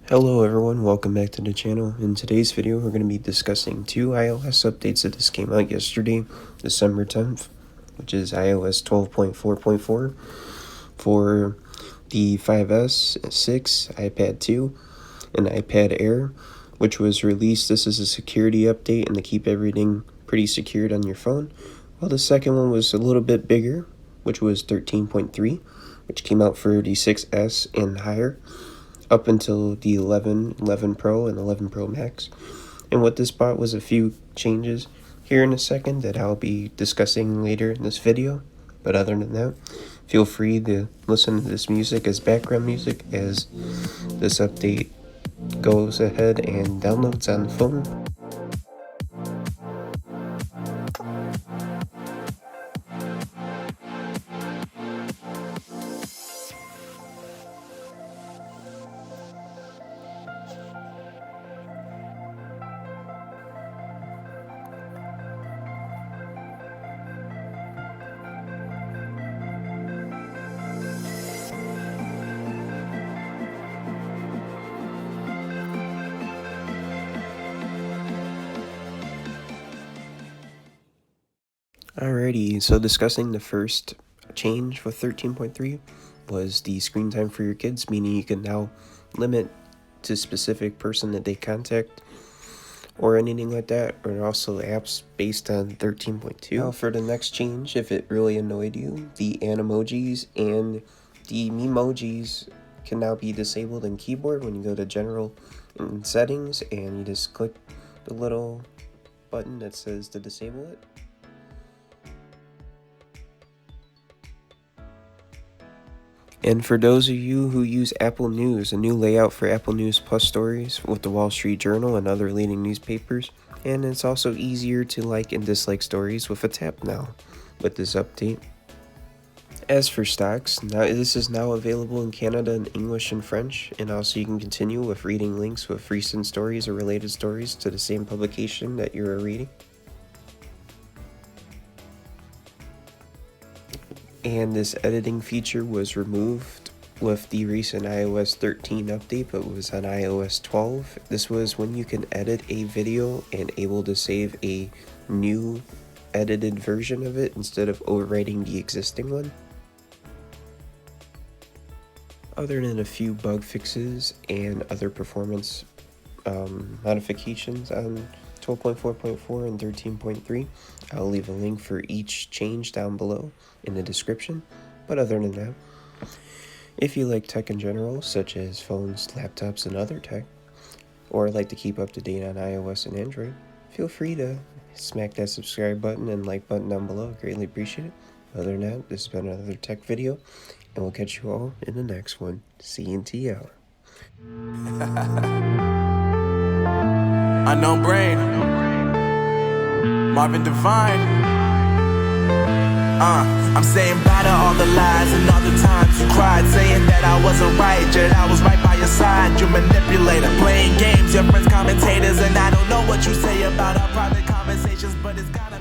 Hello everyone, welcome back to the channel. In today's video, we're going to be discussing two iOS updates that just came out yesterday, December 10th, which is iOS 12.4.4 for the 5S, 6, iPad 2, and iPad Air, which was released. This is a security update and to keep everything pretty secured on your phone. While the second one was a little bit bigger, which was 13.3, which came out for the 6S and higher, up until the 11 Pro, and 11 Pro Max. And what this brought was a few changes here in a second that I'll be discussing later in this video. But other than that, feel free to listen to this music as background music as this update goes ahead and downloads on the phone. Alrighty, so discussing the first change with 13.3 was the screen time for your kids, meaning you can now limit to specific person that they contact or anything like that, or also apps based on 13.2. Now for the next change, if it really annoyed you, the animojis and the memojis can now be disabled in keyboard when you go to general and settings and you just click the little button that says to disable it. And for those of you who use Apple News, a new layout for Apple News Plus stories with the Wall Street Journal and other leading newspapers. And it's also easier to like and dislike stories with a tap now with this update. As for stocks, now this is now available in Canada in English and French, and also you can continue with reading links with recent stories or related stories to the same publication that you're reading. And this editing feature was removed with the recent iOS 13 update, but was on iOS 12. This was when you can edit a video and able to save a new edited version of it instead of overwriting the existing one. Other than a few bug fixes and other performance modifications on 12.4.4 and 13.3. I'll leave a link for each change down below in the description. But other than that, if you like tech in general, such as phones, laptops, and other tech, or like to keep up to date on iOS and Android, feel free to smack that subscribe button and like button down below. Greatly appreciate it. Other than that, this has been another tech video, and we'll catch you all in the next one. C&T out. Unknown Brain, Marvin Divine. I'm saying bye to all the lies and all the times you cried, saying that I wasn't right, yet I was right by your side. You manipulator, playing games, your friends commentators, and I don't know what you say about our private conversations, but it's gotta